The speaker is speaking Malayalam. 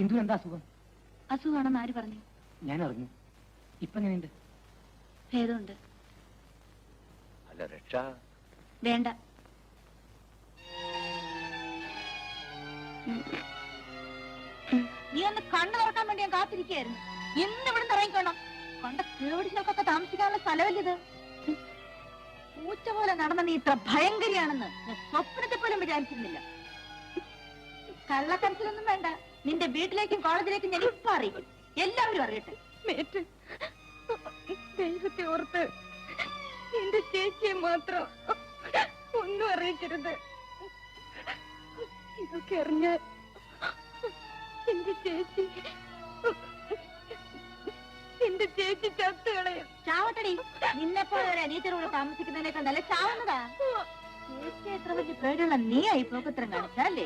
എന്തു എന്താ അസുഖം? അസുഖമാണെന്ന് ആര് പറഞ്ഞു? ഞാൻ അറിഞ്ഞു. ഇപ്പൊ എങ്ങനെയുണ്ട്? ഭേദമുണ്ട്. അല്ല രക്ഷ വേണ്ട. നീ ഒന്ന് കണ്ണു തുറക്കാൻ വേണ്ടി ഞാൻ കാത്തിരിക്കുകയായിരുന്നു. ഇന്ന് ഇവിടെ ഇറങ്ങിക്കണം. കണ്ട കേടിനൊക്കെ താമസിക്കാനുള്ള സ്ഥലമല്ലിത്. പൂച്ച പോലെ നടന്ന നീ ഇത്ര ഭയങ്കരിയാണെന്ന് ഞാൻ സ്വപ്നത്തെ പോലും വിചാരിച്ചിരുന്നില്ല. കള്ളക്കരച്ചിലൊന്നും വേണ്ട. നിന്റെ വീട്ടിലേക്കും കോളേജിലേക്കും ഞാൻ ഇപ്പൊ അറിയിക്കും. എല്ലാവരും അറിയട്ടെ. ദൈവത്തെ ഓർത്ത് എന്റെ ചേച്ചിയെ മാത്രം ഒന്നും അറിയിക്കരുത്. ഇതൊക്കെ അറിഞ്ഞ എന്റെ ചേച്ചി ചത്തുകളയും. ചാവട്ടടി. നിന്നെപ്പോലെ ഒരു അനീറ്ററൂടെ താമസിക്കുന്നതിനേക്കാൾ നല്ല ചാവുന്നതാ. ചേച്ചി എത്ര വലിയ പേടിയുള്ള നീ ആയി പോക്കത്രം കാണിച്ചല്ലേ?